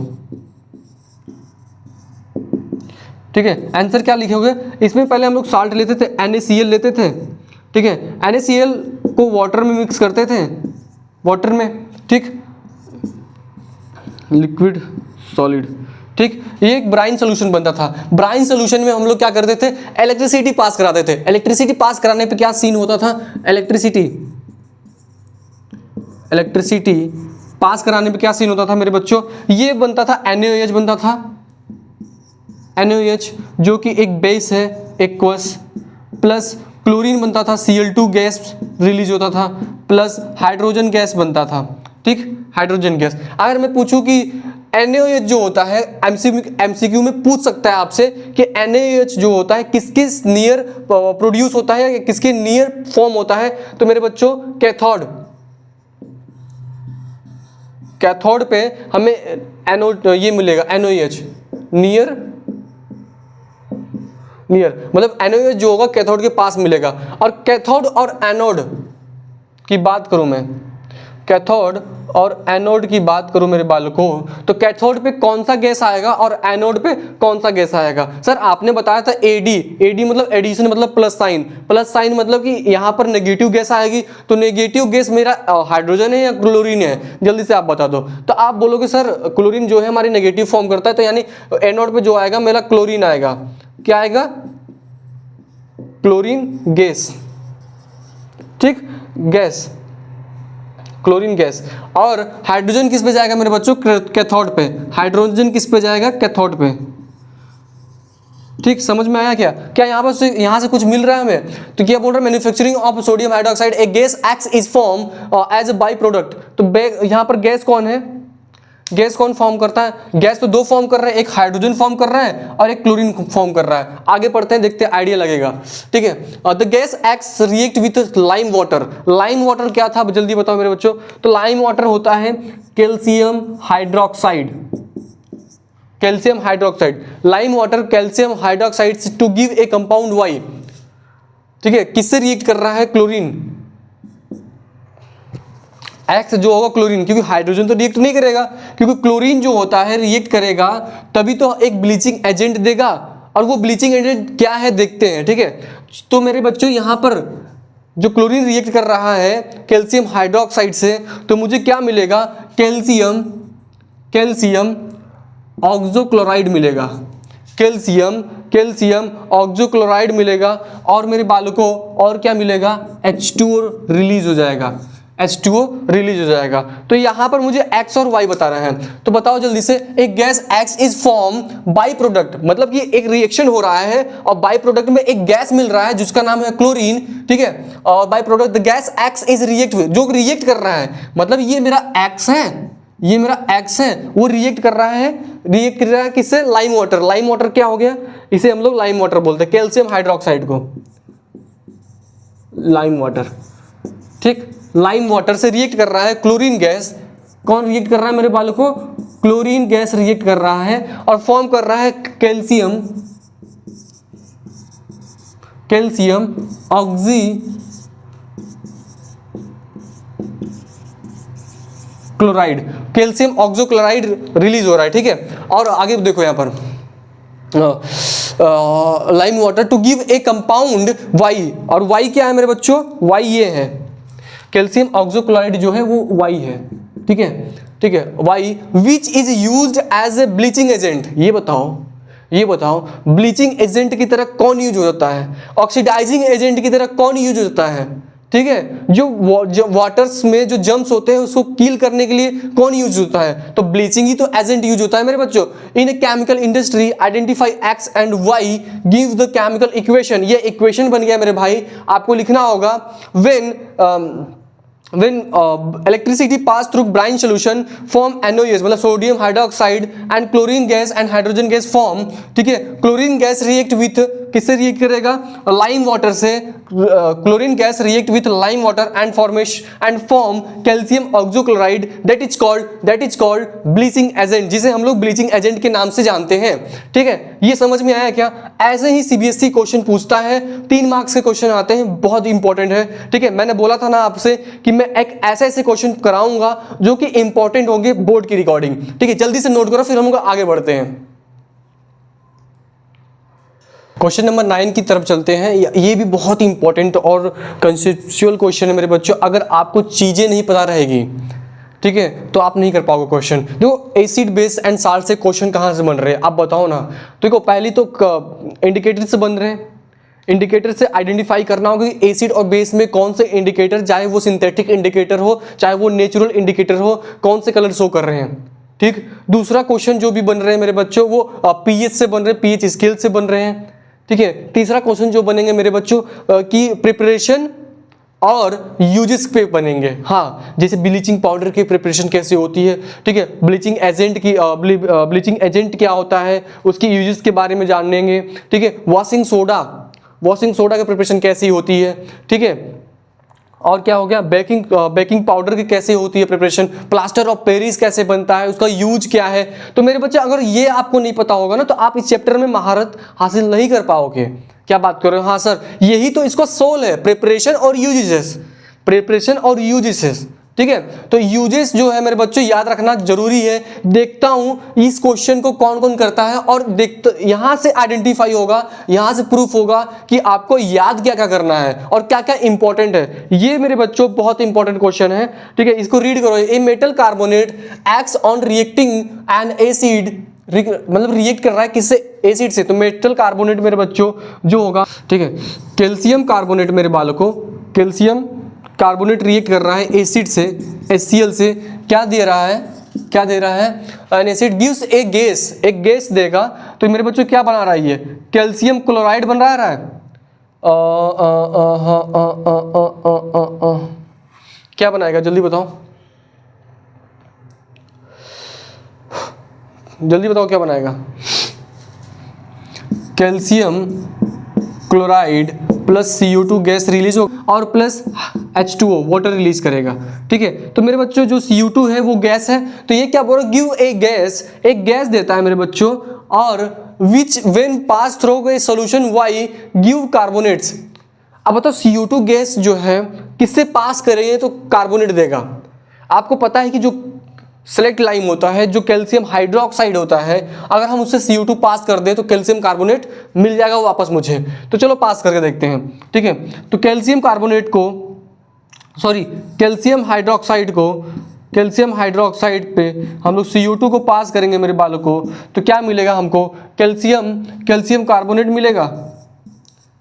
ठीक है, आंसर क्या लिखोगे, इसमें पहले हम लोग साल्ट लेते थे, NaCl लेते थे। ठीक है, NaCl को वाटर में मिक्स करते थे, वाटर में। ठीक, लिक्विड सॉलिड। ठीक, ये एक ब्राइन सोल्यूशन बनता था। ब्राइन सोल्यूशन में हम लोग क्या करते थे, इलेक्ट्रिसिटी पास कराते थे। इलेक्ट्रिसिटी पास कराने पे क्या सीन होता था, इलेक्ट्रिसिटी पास कराने पे क्या सीन होता था मेरे बच्चों, ये बनता था NaOH बनता था, NaOH जो कि एक बेस है एक्वस, प्लस क्लोरीन बनता था, Cl2 गैस रिलीज होता था, प्लस हाइड्रोजन गैस बनता था। ठीक, हाइड्रोजन गैस। अगर मैं पूछूं कि NaOH जो होता है, MCQ में पूछ सकता है आपसे कि NaOH जो होता है किस किस नियर प्रोड्यूस होता है या किसके नियर फॉर्म होता है, तो मेरे बच्चों कैथोड कैथोड पे हमें एनोड ये मिलेगा NOH, नियर मतलब NOH जो होगा कैथोड के पास मिलेगा। और कैथोड और एनोड की बात करूं मैं, कैथोड और एनोड की बात करूं मेरे बालकों, तो कैथोड पे कौन सा गैस आएगा और एनोड पे कौन सा गैस आएगा? सर आपने बताया था AD मतलब एडिशन मतलब प्लस साइन मतलब कि यहाँ पर नेगेटिव गैस आएगी। तो नेगेटिव गैस मेरा हाइड्रोजन है या क्लोरीन है? जल्दी से आप बता दो। तो आप बोलोगे सर क्लोरीन जो है हमारी नेगेटिव फॉर्म करता है, तो यानी एनोड पे जो आएगा मेरा क्लोरीन आएगा। क्या आएगा? क्लोरीन गैस, ठीक, गैस, क्लोरीन गैस। और हाइड्रोजन किस पे जाएगा मेरे बच्चों? कैथोड पे। हाइड्रोजन किस पे जाएगा? कैथोड पे। ठीक, समझ में आया क्या? क्या यहाँ से कुछ मिल रहा है हमें? तो क्या बोल रहा है? Manufacturing of sodium hydroxide a gas X is form as a by product. तो यहाँ पर गैस कौन है? गैस कौन फॉर्म करता है? गैस तो दो फॉर्म कर रहा है, एक हाइड्रोजन फॉर्म कर रहा है और एक क्लोरीन फॉर्म कर रहा है। आगे पढ़ते हैं, देखते हैं, आइडिया लगेगा। ठीक है, the gas acts react with lime water. Lime water क्या था? जल्दी बताओ मेरे बच्चों। तो लाइम वाटर होता है calcium hydroxide, calcium hydroxide. Lime water calcium hydroxide to give a compound Y. ठीक है, किससे रिएक्ट कर रहा है? क्लोरीन। एक्स जो होगा क्लोरीन, क्योंकि हाइड्रोजन तो रिएक्ट नहीं करेगा, क्योंकि क्लोरीन जो होता है रिएक्ट करेगा तभी तो एक ब्लीचिंग एजेंट देगा। और वो ब्लीचिंग एजेंट क्या है देखते हैं। ठीक है, तो मेरे बच्चों यहाँ पर जो क्लोरीन रिएक्ट कर रहा है कैल्शियम हाइड्रोक्साइड से, तो मुझे क्या मिलेगा? कैल्शियम ऑक्सोक्लोराइड मिलेगा, कैल्शियम ऑक्सोक्लोराइड मिलेगा। और मेरे बालकों और क्या मिलेगा? H2O रिलीज हो जाएगा, H2O रिलीज हो जाएगा। तो यहां पर मुझे X और Y बता रहे हैं, तो बताओ जल्दी से। एक gas X is form by product, मतलब कि एक रिएक्शन हो रहा है और बाई प्रोडक्ट में एक गैस मिल रहा है जिसका नाम है क्लोरीन। ठीक है, और by product the gas X is react, जो रिएक्ट कर रहा है, मतलब ये मेरा X है, ये मेरा X है, वो रिएक्ट कर रहा है किससे? Lime water. लाइम वाटर क्या हो गया? इसे हम लोग लाइम वाटर बोलते हैं, कैल्शियम हाइड्रोक्साइड को लाइम वाटर। ठीक, लाइम वाटर से रिएक्ट कर रहा है क्लोरीन गैस। कौन रिएक्ट कर रहा है मेरे बालकों? क्लोरीन गैस रिएक्ट कर रहा है और फॉर्म कर रहा है कैल्शियम ऑक्सीक्लोराइड, कैल्शियम ऑक्सोक्लोराइड रिलीज हो रहा है। ठीक है, और आगे देखो यहाँ पर lime water to give a compound Y. और वाई क्या है मेरे बच्चों? वाई ये है, कैल्शियम ऑक्सोक्लोराइड जो है वो वाई है। ठीक है, ठीक है, Y which is used as a bleaching agent. ये बताओ ब्लीचिंग एजेंट की तरह कौन यूज होता है? ऑक्सीडाइजिंग एजेंट की तरह कौन यूज होता है? ठीक है, जो वाटर्स में जो जम्स होते हैं उसको कील करने के लिए कौन यूज होता है? तो ब्लीचिंग ही तो एजेंट यूज होता है मेरे बच्चों। In a chemical industry identify X and Y, give the chemical equation. ये इक्वेशन बन गया मेरे भाई, आपको लिखना होगा। when electricity pass through brine solution form NOS मतलब sodium hydroxide and chlorine gas and hydrogen gas form. ठीक है, क्लोरीन गैस रिएक्ट विथ, किससे रिएक्ट करेगा? लाइम वाटर से। Chlorine gas react with lime water and form calcium oxochloride, that is called bleaching agent, जिसे हम लोग bleaching agent के नाम से जानते हैं। ठीक है, ये समझ में आया क्या? ऐसे ही CBSE क्वेश्चन पूछता है, 3 मार्क्स के क्वेश्चन आते हैं, बहुत इंपॉर्टेंट है। ठीक है, मैंने बोला था ना आपसे कि मैं एक ऐसे क्वेश्चन कराऊंगा जो कि इंपॉर्टेंट होंगे बोर्ड की रिकॉर्डिंग। ठीक है, जल्दी से नोट करो, फिर हम लोग आगे बढ़ते हैं। क्वेश्चन नंबर 9 की तरफ चलते हैं। ये भी बहुत इंपॉर्टेंट और कंसेप्चुअल क्वेश्चन है मेरे बच्चों। अगर आपको चीजें नहीं पता रहेगी, ठीक है, तो आप नहीं कर पाओगे क्वेश्चन। देखो एसिड बेस एंड साल्ट से क्वेश्चन कहाँ से बन रहे हैं आप बताओ ना। देखो पहली तो इंडिकेटर से बन रहे हैं। इंडिकेटर से आइडेंटिफाई करना होगा कि एसिड और बेस में कौन से इंडिकेटर, चाहे वो सिंथेटिक इंडिकेटर हो चाहे वो नेचुरल इंडिकेटर हो, कौन से कलर शो कर रहे हैं। ठीक, दूसरा क्वेश्चन जो भी बन रहे हैं मेरे बच्चों वो पीएच से बन रहे हैं, पीएच स्केल से बन रहे हैं। ठीक है, तीसरा क्वेश्चन जो बनेंगे मेरे बच्चों की प्रिपरेशन और यूजेस पे बनेंगे। हाँ, जैसे ब्लीचिंग पाउडर की प्रिपरेशन कैसे होती है। ठीक है, ब्लीचिंग एजेंट क्या होता है, उसकी यूजेस के बारे में जानेंगे। ठीक है, वॉशिंग सोडा की प्रिपरेशन कैसी होती है। ठीक है, और क्या हो गया, बेकिंग पाउडर की कैसे होती है प्रिपरेशन, प्लास्टर ऑफ पेरिस कैसे बनता है, उसका यूज क्या है। तो मेरे बच्चे अगर ये आपको नहीं पता होगा ना तो आप इस चैप्टर में महारत हासिल नहीं कर पाओगे। क्या बात कर रहे हो? हाँ सर, यही तो इसका सोल है, प्रिपरेशन और यूजेस, प्रिपरेशन और यूजेस। ठीक है, तो यूजेस जो है मेरे बच्चों याद रखना जरूरी है। देखता हूं इस क्वेश्चन को कौन कौन करता है और यहां से आइडेंटिफाई होगा, यहां से प्रूफ होगा कि आपको याद क्या क्या करना है और क्या क्या इंपॉर्टेंट है। ये मेरे बच्चों बहुत इंपॉर्टेंट क्वेश्चन है। ठीक है, इसको रीड करो। A metal carbonate acts on reacting N acid, मतलब रिएक्ट कर रहा है किससे? एसिड से। तो मेटल कार्बोनेट मेरे बच्चों जो होगा, ठीक है, कैल्शियम कार्बोनेट मेरे बालकों, कैल्शियम कार्बोनेट रिएक्ट कर रहा है एसिड से, HCl से। क्या दे रहा है, क्या दे रहा है? एन एसिड गिव्स ए गैस, एक गैस देगा। तो मेरे बच्चों क्या बना रहा है? ये कैल्शियम क्लोराइड बन रहा है। क्या बनाएगा जल्दी बताओ, जल्दी बताओ क्या बनाएगा? Calcium chloride plus CO2 gas release हो और प्लस H2O वाटर रिलीज करेगा। ठीक है, तो मेरे बच्चों जो CO2 है वो गैस है। तो ये क्या बोल रहा है? गिव ए गैस, एक गैस देता है मेरे बच्चों, और विच when pass through a solution Y give carbonates. अब बताओ CO2 गैस जो है किससे पास करेंगे तो कार्बोनेट देगा। आपको पता है कि जो सेलेक्ट लाइम होता है, जो कैल्शियम हाइड्रोक्साइड होता है, अगर हम उससे CO2 पास कर दें तो कैल्शियम कार्बोनेट मिल जाएगा वापस मुझे। तो चलो पास करके देखते हैं। ठीक है, तो कैल्शियम कार्बोनेट को, सॉरी कैल्शियम हाइड्रोक्साइड को, कैल्शियम हाइड्रोक्साइड पे हम लोग CO2 को पास करेंगे मेरे बालों को, तो क्या मिलेगा हमको? कैल्शियम कार्बोनेट मिलेगा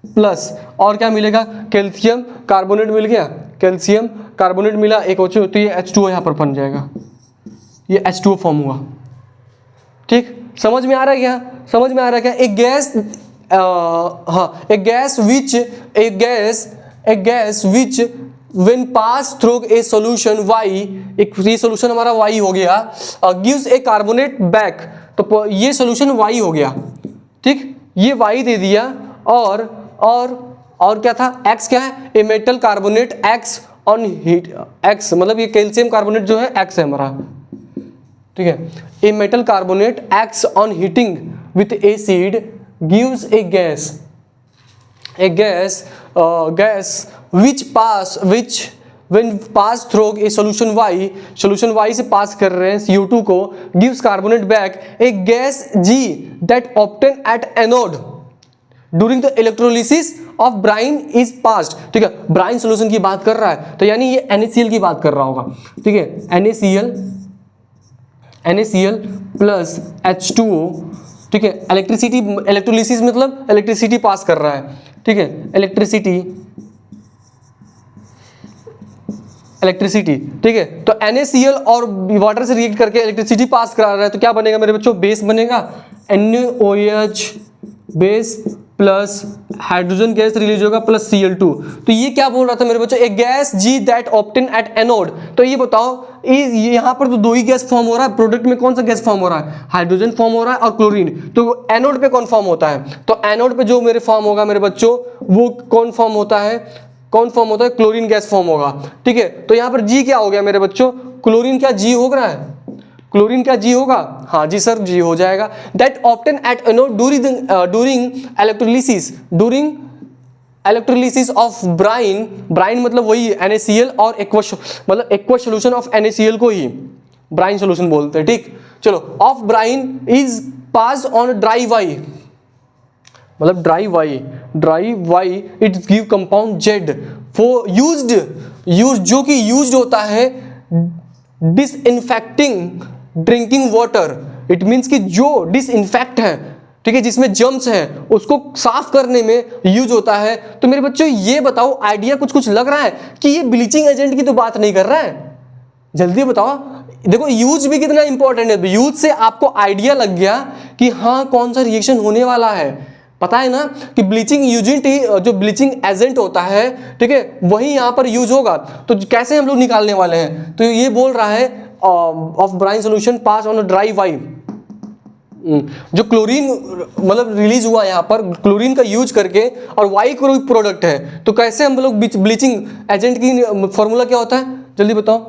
प्लस, और क्या मिलेगा? कैल्शियम कार्बोनेट मिल गया, कैल्शियम कार्बोनेट मिला एक, तो ये H2O यहाँ पर बन जाएगा, ये H2O फॉर्म हुआ। ठीक, समझ में आ रहा है क्या? समझ में आ रहा है क्या? एक गैस, हाँ, एक gas which when pass through a solution Y, एक ये सॉल्यूशन हमारा Y हो गया, गिव्स ए कार्बोनेट बैक। तो ये सॉल्यूशन Y हो गया। ठीक, ये Y दे दिया, और क्या था? X क्या है? A metal carbonate X on heat, X मतलब ये कैल्शियम कार्बोनेट जो है X है हमारा। ठीक है, a metal carbonate acts on heating with acid gives A gas which when pass through a solution Y से पास कर रहे हैं CO2 को, gives carbonate back a gas G that obtained at anode during the electrolysis of brine is passed। ठीक है, brine solution की बात कर रहा है, तो यानी ये NaCl की बात कर रहा होगा। ठीक है, NaCl प्लस H2O। ठीक है, इलेक्ट्रोलिसिस मतलब इलेक्ट्रिसिटी पास कर रहा है। ठीक है, इलेक्ट्रिसिटी। ठीक है, तो NaCl और वाटर से रिएक्ट करके इलेक्ट्रिसिटी पास करा रहा है, तो क्या बनेगा मेरे बच्चों? बेस बनेगा, NaOH base plus hydrogen gas release होगा प्लस Cl2। तो ये क्या बोल रहा था मेरे बच्चों? एक gas G that obtain at anode. तो ये बताओ, यहाँ पर तो दो ही गैस फॉर्म हो रहा है, प्रोडक्ट में कौन सा गैस फॉर्म हो रहा है? हाइड्रोजन फॉर्म हो रहा है और क्लोरीन। तो एनोड पे कौन फॉर्म होता है? तो एनोड पे जो मेरे फॉर्म होगा मेरे बच्चों, वो कौन फॉर्म होता है? क्लोरीन गैस फॉर्म होगा। ठीक है, तो यहाँ पर G क्या हो गया मेरे बच्चों? क्लोरीन क्या G हो रहा है? क्लोरीन क्या G होगा? हाँ जी सर, G हो जाएगा। That obtain at anode during electrolysis of Bryan मतलब वही NaCl और एक्वस सोल्यूशन ऑफ NaCl को ही ब्राइन सोल्यूशन बोलते हैं। ठीक, चलो, of Bryan is pass on dry Y, मतलब dry Y it give compound Z for used जो कि यूज्ड होता है disinfecting drinking water. It means कि जो डिसइंफेक्ट है, ठीक है, जिसमें जर्म्स है, उसको साफ करने में यूज होता है। तो मेरे बच्चों ये बताओ, आइडिया कुछ लग रहा है कि ये ब्लीचिंग एजेंट की तो बात नहीं कर रहा है? जल्दी बताओ। देखो यूज भी कितना इंपॉर्टेंट है, यूज से आपको आइडिया लग गया कि हाँ कौन सा रिएक्शन होने वाला है। पता है ना कि ब्लीचिंग एजेंट, जो ब्लीचिंग एजेंट होता है, ठीक है, वही यहाँ पर यूज होगा। तो कैसे हम लोग निकालने वाले हैं? तो ये बोल रहा है of brine solution pass on dry Y, जो क्लोरीन मतलब रिलीज हुआ यहाँ पर क्लोरीन का यूज करके और वाई कोई प्रोडक्ट है, तो कैसे हम लोग ब्लीचिंग एजेंट की फॉर्मूला क्या होता है जल्दी बताओ?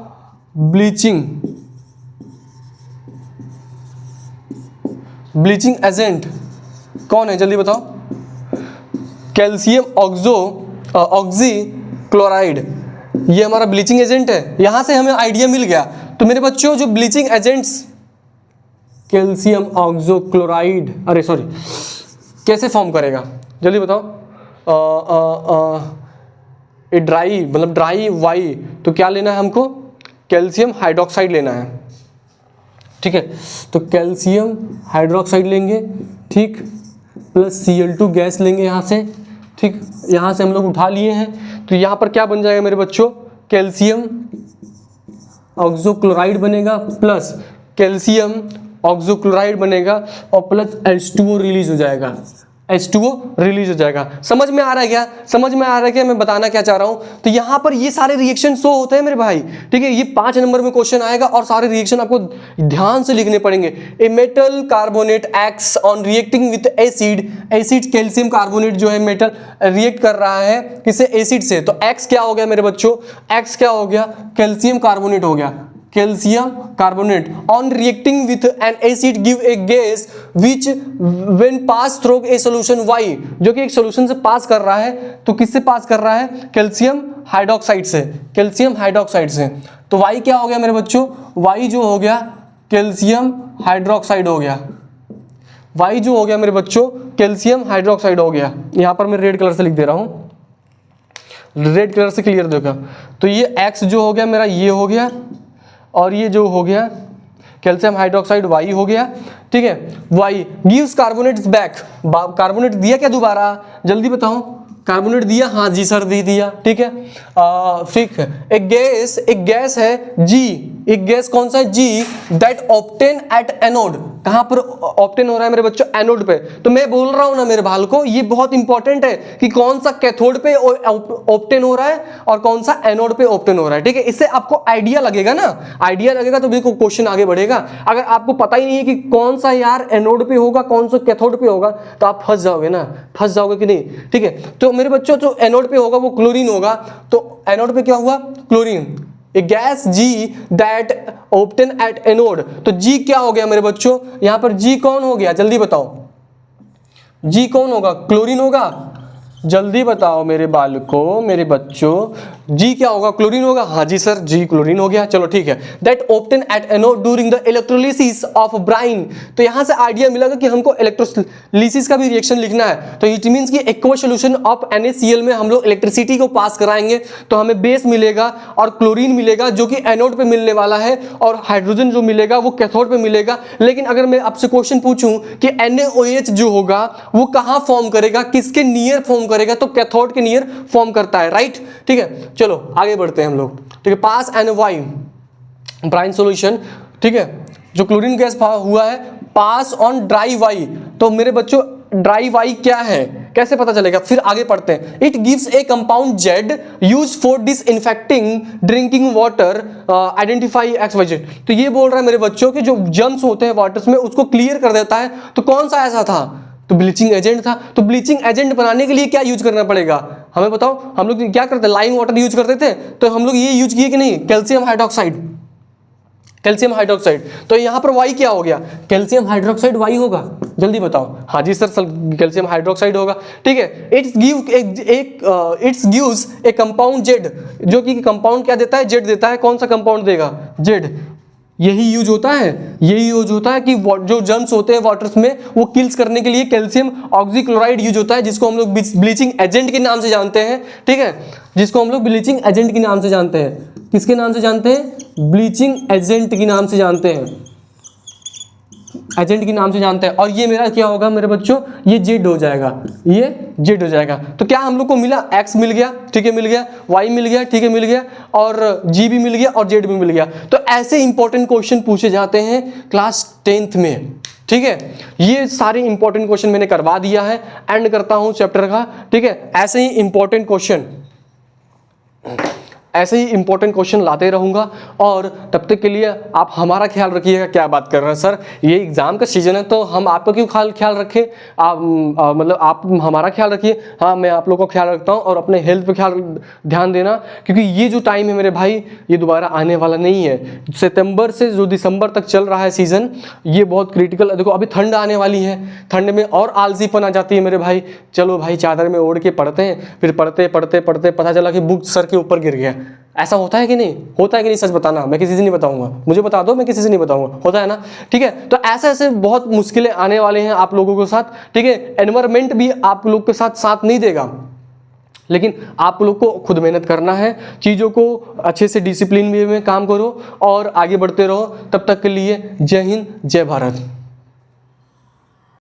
ब्लीचिंग एजेंट कौन है जल्दी बताओ? कैल्शियम ऑक्सी क्लोराइड, ये हमारा ब्लीचिंग एजेंट है। यहां से हमें आइडिया मिल गया। तो मेरे बच्चों जो bleaching agents calcium oxo chloride, अरे सॉरी, कैसे फॉर्म करेगा जल्दी बताओ? ये ड्राई मतलब ड्राई वाई, तो क्या लेना है हमको? कैल्शियम हाइड्रोक्साइड लेना है, ठीक है। तो कैल्शियम हाइड्रोक्साइड लेंगे, ठीक, प्लस Cl2 गैस लेंगे यहाँ से, ठीक, यहाँ से हम लोग उठा लिए हैं। तो यहाँ पर क्या बन जाएगा मेरे बच्चों? कैल्शियम ऑक्सो क्लोराइड बनेगा, प्लस कैल्शियम ऑक्सो क्लोराइड बनेगा और प्लस H2O रिलीज हो जाएगा, H2O रिलीज हो जाएगा। समझ में आ रहा है क्या? समझ में आ रहा है क्या मैं बताना क्या चाह रहा हूं? तो यहां पर ये सारे रिएक्शन शो होते हैं मेरे भाई, ठीक है। ये 5 नंबर में क्वेश्चन आएगा और सारे रिएक्शन आपको ध्यान से लिखने पड़ेंगे। A metal carbonate acts on reacting with acid, acid calcium carbonate जो है मेटल रिएक्ट कर रहा है किससे? एसिड से। तो एक्स क्या हो गया मेरे बच्चों? एक्स क्या हो गया? कैल्शियम कार्बोनेट हो गया, calcium carbonate on reacting with an acid give a gas which when pass through a solution Y, जो कि एक सॉल्यूशन से पास कर रहा है। तो किससे पास कर रहा है? कैल्शियम हाइड्रोक्साइड से, कैल्शियम हाइड्रोक्साइड से। तो वाई क्या हो गया मेरे बच्चों? वाई जो हो गया कैल्शियम हाइड्रोक्साइड हो गया, वाई जो हो गया मेरे बच्चों कैल्शियम हाइड्रोक्साइड हो गया। यहां पर मैं रेड कलर से लिख दे रहा हूं, रेड कलर से क्लियर देखा। तो ये एक्स जो हो गया मेरा ये हो गया, और ये जो हो गया कैल्शियम हाइड्रोक्साइड वाई हो गया, ठीक है। Y gives carbonates back, carbonate दिया क्या दोबारा जल्दी बताओ? कार्बोनेट दिया, हाँ जी सर दे दिया, ठीक है। ठीक है, एक गैस है जी, एक गैस कौन सा है? जी, दैट ऑब्टेन एट एनोड। कहां पर ऑब्टेन हो रहा है मेरे बच्चों? एनोड पे। तो मैं बोल रहा हूं ना मेरे भाल को, ये बहुत इंपॉर्टेंट है कि कौन सा कैथोड पे ऑब्टेन हो रहा है और कौन सा एनोड पे ऑब्टेन हो रहा है, ठीक है। इससे आपको आइडिया लगेगा ना, आइडिया लगेगा तो बिल्कुल क्वेश्चन आगे बढ़ेगा। अगर आपको पता ही नहीं है कि कौन सा यार एनोड पे होगा कौन सा कैथोड पे होगा, तो आप फंस जाओगे ना, फंस जाओगे कि नहीं, ठीक है। तो मेरे बच्चों जो एनोड पे होगा वो क्लोरीन होगा, तो एनोड पे क्या हुआ? Chlorine. A gas G that obtain at anode, तो G क्या हो गया मेरे बच्चों? यहां पर G कौन हो गया जल्दी बताओ? G कौन होगा? क्लोरीन होगा, जल्दी बताओ मेरे बालकों, मेरे बच्चों। जी क्या होगा? क्लोरीन होगा, हाँ जी सर जी क्लोरीन हो गया, चलो ठीक है। That obtain at anode during the electrolysis of Bryan. तो यहां से आइडिया मिला कि हमको इलेक्ट्रोलिसिस का भी रिएक्शन लिखना है। तो इट मींस कि एक्वा सॉल्यूशन ऑफ NaCl में हम लोग इलेक्ट्रिसिटी को पास कराएंगे, तो हमें बेस मिलेगा और क्लोरीन मिलेगा जो कि एनोड पे मिलने वाला है, और हाइड्रोजन जो मिलेगा वो कैथोड पे मिलेगा। लेकिन अगर मैं आपसे क्वेश्चन पूछूं कि NaOH जो होगा वो कहां फॉर्म करेगा, किसके नियर फॉर्म करेगा? तो कैथोड के नियर फॉर्म करता है, राइट, ठीक है। चलो आगे बढ़ते हैं हम लोग, ठीक है। पास NaY ब्राइन सॉल्यूशन, ठीक है। जो क्लोरीन गैस हुआ है पास ऑन ड्राई वाई, तो मेरे बच्चों ड्राई वाई क्या है कैसे पता चलेगा? फिर आगे पढ़ते हैं। It gives A compound Z use for disinfecting drinking water, identify XYZ। तो ये बोल रहा है मेरे बच्चों कि जो जर्म्स होते हैं वाटर्स में उसको क्लियर कर देता है। तो कौन सा ऐसा था? तो ब्लीचिंग एजेंट था। तो ब्लीचिंग एजेंट बनाने के लिए क्या यूज करना पड़ेगा हमें बताओ? हम लोग क्या करते हैं? लाइम वाटर यूज करते थे, तो हम लोग ये यूज किए कि नहीं? Calcium hydroxide, calcium hydroxide. तो यहां पर वाई क्या हो गया? कैल्शियम हाइड्रोक्साइड वाई होगा, जल्दी बताओ। हाँ जी सर कैल्शियम हाइड्रोक्साइड होगा, ठीक है। It's gives A compound Z, जो कि कंपाउंड क्या देता है? जेड देता है। कौन सा कंपाउंड देगा? जेड। यही यूज होता है, यही यूज होता है कि जो जर्म्स होते हैं वाटर्स में वो किल्स करने के लिए कैल्शियम ऑक्सीक्लोराइड यूज होता है, जिसको हम लोग ब्लीचिंग एजेंट के नाम से जानते हैं, ठीक है। जिसको हम लोग ब्लीचिंग एजेंट के नाम से जानते हैं। किसके नाम से जानते हैं? ब्लीचिंग एजेंट के नाम से जानते हैं, एजेंट के नाम से जानते हैं। और ये मेरा क्या होगा मेरे बच्चों? ये जेड हो जाएगा, ये जेड हो जाएगा। तो क्या हम लोग को मिला? एक्स मिल गया, ठीक है, मिल गया, वाई मिल गया, ठीक है, मिल गया, और जी भी मिल गया और जेड भी मिल गया। तो ऐसे इंपॉर्टेंट क्वेश्चन पूछे जाते हैं क्लास 10th में, ठीक है। ये सारे इंपॉर्टेंट क्वेश्चन मैंने करवा दिया है, एंड करता हूं चैप्टर का, ठीक है। ऐसे ही इंपॉर्टेंट क्वेश्चन ऐसे ही इंपॉर्टेंट क्वेश्चन लाते रहूँगा। और तब तक के लिए आप हमारा ख्याल रखिएगा। क्या बात कर रहे हैं सर, ये एग्ज़ाम का सीज़न है तो हम आपका क्यों ख्याल रखें? आप मतलब आप हमारा ख्याल रखिए। हाँ, मैं आप लोगों का ख्याल रखता हूँ। और अपने हेल्थ पे ध्यान देना, क्योंकि ये जो टाइम है मेरे भाई, ये दोबारा आने वाला नहीं है। सितंबर से जो दिसंबर तक चल रहा है सीज़न, ये बहुत क्रिटिकल है। देखो अभी ठंड आने वाली है, ठंड में और आलसीपन आ जाती है मेरे भाई। चलो भाई चादर में ओढ़ के पढ़ते हैं, फिर पढ़ते पढ़ते पढ़ते पता चला कि बुक सर के ऊपर गिर गया। ऐसा होता है कि नहीं? होता है कि नहीं? सच बताना, मैं किसी से नहीं बताऊंगा, मुझे बता दो, मैं किसी से नहीं बताऊंगा। होता है ना? ठीक है, तो ऐसे ऐसे बहुत मुश्किलें आने वाले हैं आप लोगों के साथ। ठीक है, एनवायरमेंट भी आप लोग के साथ नहीं देगा, लेकिन आप लोग को खुद मेहनत करना है। चीज़ों को अच्छे से डिसिप्लिन वे में काम करो और आगे बढ़ते रहो। तब तक के लिए जय हिंद, जय भारत।